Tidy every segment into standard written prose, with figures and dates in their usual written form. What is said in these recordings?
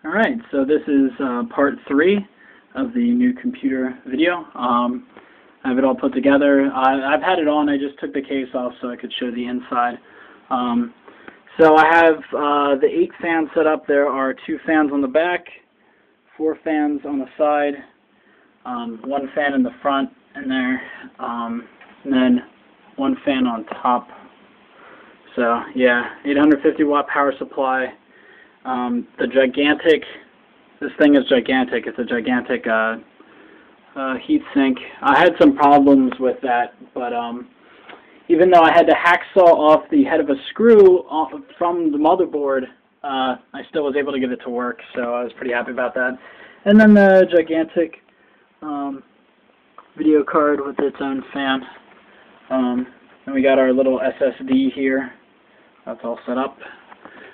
Alright, so this is part 3 of the new computer video. I have it all put together. I've had it on, I just took the case off so I could show the inside. So I have the 8 fans set up. There are 2 fans on the back, 4 fans on the side, 1 fan in the front in there, and then 1 fan on top. So yeah, 850 watt power supply. This thing is gigantic. It's a gigantic heat sink. I had some problems with that, but even though I had to hacksaw off the head of a screw from the motherboard, I still was able to get it to work, so I was pretty happy about that. And then the gigantic video card with its own fan. And we got our little SSD here. That's all set up.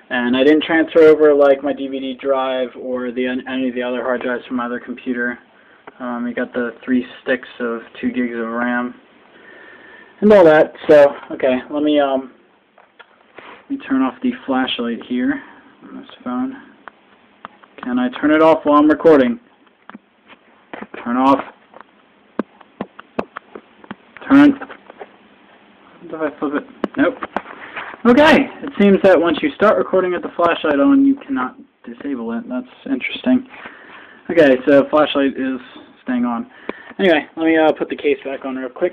And I didn't transfer over like my DVD drive or any of the other hard drives from my other computer. We got the 3 sticks of 2 gigs of RAM and all that. So okay, let me turn off the flashlight here on this phone. Can I turn it off while I'm recording? Turn off. Turn. What if I flip it? Nope. Okay, it seems that once you start recording with the flashlight on, you cannot disable it. That's interesting. Okay, so flashlight is staying on. Anyway, let me put the case back on real quick.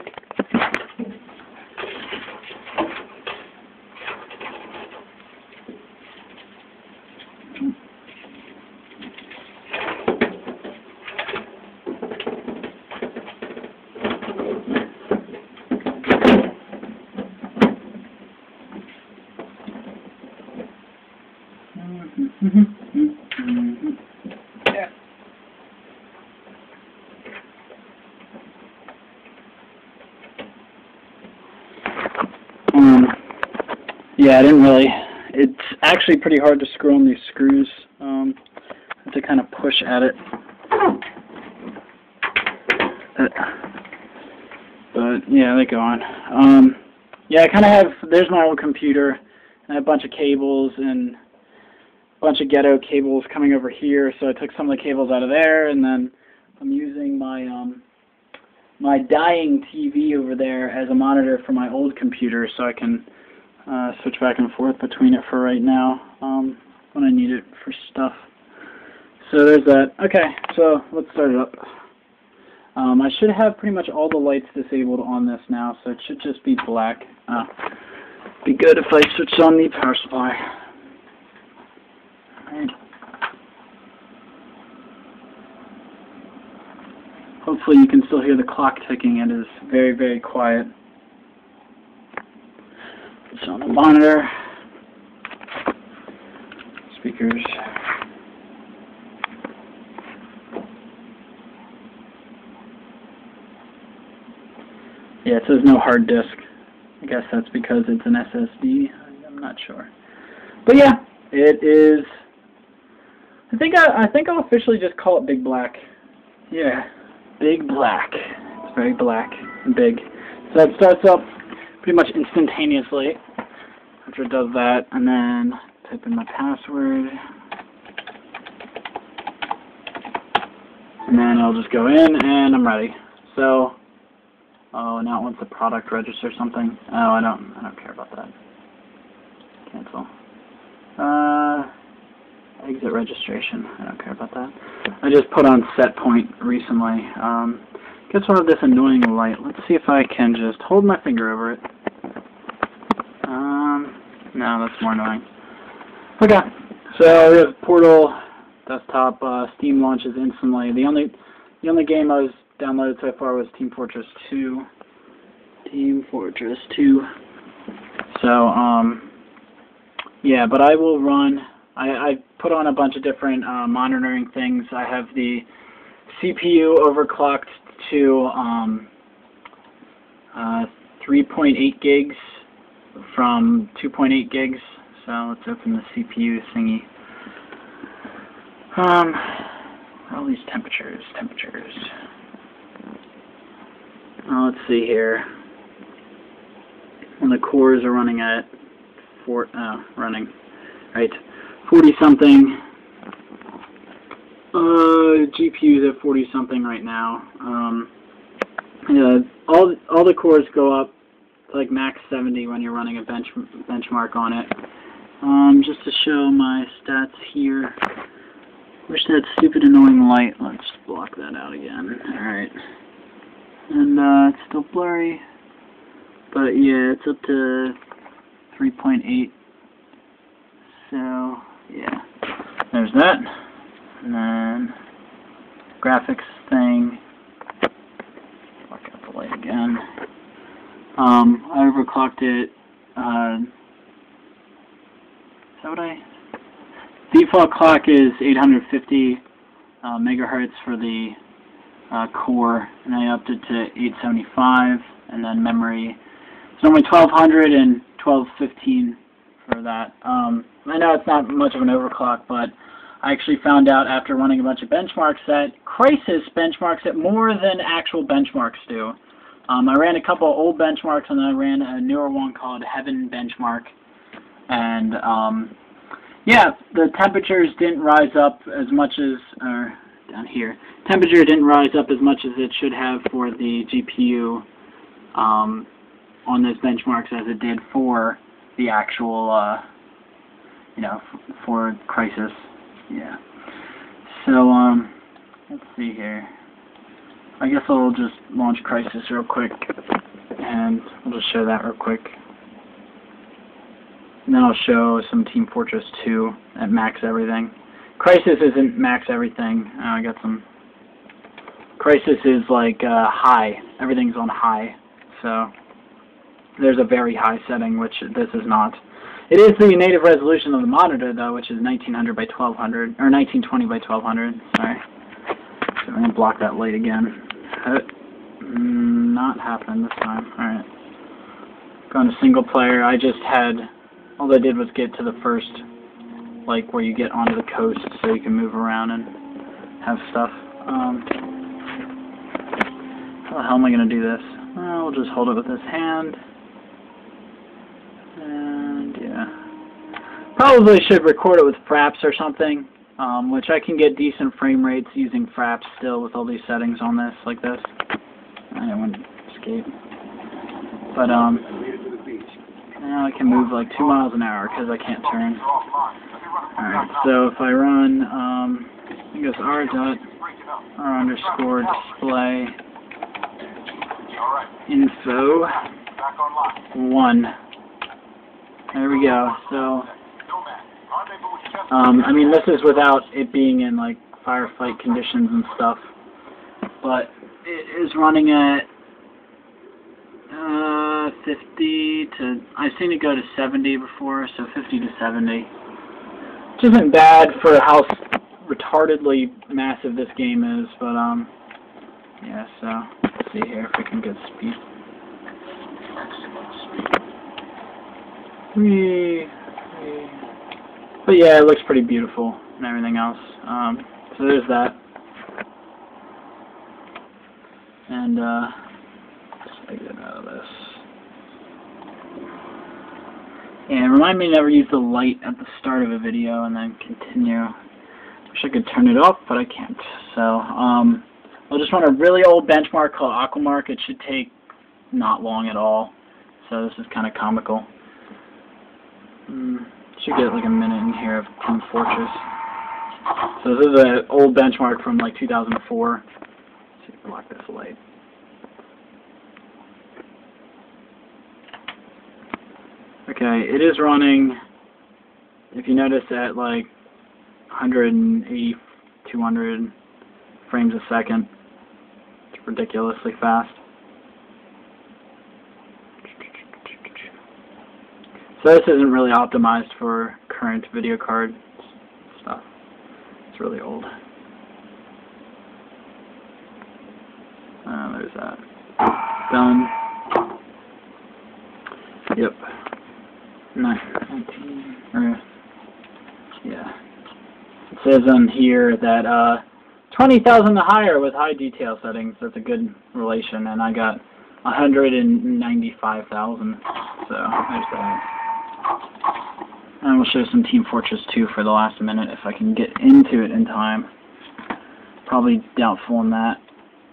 Yeah. Yeah, I didn't really. It's actually pretty hard to screw on these screws. I have to kind of push at it. But yeah, they go on. Yeah, I kind of have. There's my old computer. I have a bunch of cables and bunch of ghetto cables coming over here, so I took some of the cables out of there, and then I'm using my my dying TV over there as a monitor for my old computer, so I can switch back and forth between it for right now when I need it for stuff. So there's that. Okay, so let's start it up. I should have pretty much all the lights disabled on this now, so it should just be black. Be good if I switched on the power supply. Alright. Hopefully you can still hear the clock ticking. It is very, very quiet. It's on the monitor. Speakers. Yeah, it says no hard disk. I guess that's because it's an SSD. I'm not sure. But yeah, it is. I think I'll officially just call it Big Black. Yeah, Big Black. It's very black and big. So it starts up pretty much instantaneously after it does that, and then type in my password, and then I'll just go in and I'm ready. So, oh, now it wants the product register something. Oh, I don't care about that. Cancel. Exit registration. I don't care about that. I just put on set point recently. Guess we'll have this annoying light. Let's see if I can just hold my finger over it. No, that's more annoying. Okay, so we have Portal, desktop, Steam launches instantly. The only game I was downloaded so far was Team Fortress 2. Team Fortress 2. So, yeah, but I will run. I put on a bunch of different monitoring things. I have the CPU overclocked to 3.8 gigs from 2.8 gigs. So let's open the CPU thingy. All these temperatures. Oh, let's see here. And the cores are running at 40 something. GPU's at 40 something right now. Yeah, all the cores go up to like max 70 when you're running a benchmark on it. Just to show my stats here. Wish that stupid annoying light. Let's block that out again. Alright. And it's still blurry. But yeah, it's up to 3.8. So yeah. There's that. And then graphics thing. Block out the light again. I overclocked it. Is that what default clock is 850 megahertz for the core, and I upped it to 875, and then memory it's normally 1200 and 1215 for that. I know it's not much of an overclock, but I actually found out after running a bunch of benchmarks that Crysis benchmarks it more than actual benchmarks do. I ran a couple of old benchmarks, and then I ran a newer one called Heaven Benchmark, and yeah, the temperatures didn't rise up as much as, down here, temperature didn't rise up as much as it should have for the GPU on those benchmarks as it did for the actual, you know, for Crysis. Yeah. So, let's see here. I guess I'll just launch Crysis real quick, and we'll just show that real quick. And then I'll show some Team Fortress 2 at max everything. Crysis isn't max everything. I got some. Crysis is like high. Everything's on high. So there's a very high setting, which this is not. It is the native resolution of the monitor, though, which is 1900 by 1200, or 1920 by 1200. Sorry. So I'm gonna block that light again. Not happening this time. All right. Going to single player. I just had. All I did was get to the first, like, where you get onto the coast so you can move around and have stuff. How the hell am I going to do this? Well, we'll just hold it with this hand. And, yeah. Probably should record it with Fraps or something, which I can get decent frame rates using Fraps still with all these settings on this, like this. I didn't want to escape. But, now I can move like 2 miles an hour because I can't turn. Alright, so if I run, I think it's r underscore display info 1. There we go. So, I mean, this is without it being in like firefight conditions and stuff, but it is running at 50 to, I've seen it go to 70 before, so 50 to 70. Which isn't bad for how retardedly massive this game is, but, yeah, so, let's see here if we can get speed. But yeah, it looks pretty beautiful and everything else. So there's that. And, let's get out of this. And remind me to never use the light at the start of a video and then continue. Wish I could turn it off, but I can't. So, I'll just run a really old benchmark called Aquamark. It should take not long at all. So this is kind of comical. Should get like a minute in here of Team Fortress. So this is an old benchmark from like 2004. Let's see if I block this light. Okay, it is running, if you notice, at like 180, 200 frames a second. It's ridiculously fast. So this isn't really optimized for current video card stuff. It's really old. There's that. Done. Yep. 19. Yeah. It says on here that 20,000 or higher with high detail settings. That's a good relation, and I got 195,000. So there's that. And we'll show some Team Fortress 2 for the last minute if I can get into it in time. probably doubtful in that,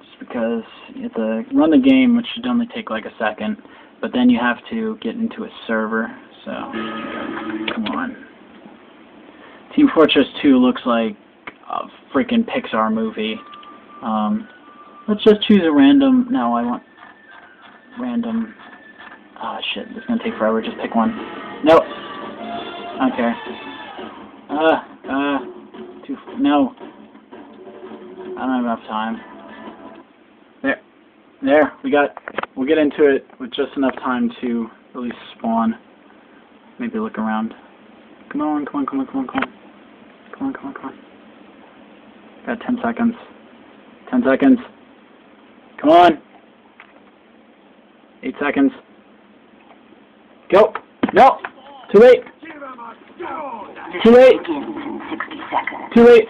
just because you have to run the game, which should only take like a second, but then you have to get into a server, so come on. Team Fortress 2 looks like a freaking Pixar movie. Let's just choose a random. No, I want random. Ah, shit, this is gonna take forever. Just pick one. Nope. Okay. No. I don't have enough time. There. We'll get into it with just enough time to at least spawn. Maybe look around. Come on. Got 10 seconds. 10 seconds. Come on. 8 seconds. Go. No. Too late. Too late. Too late.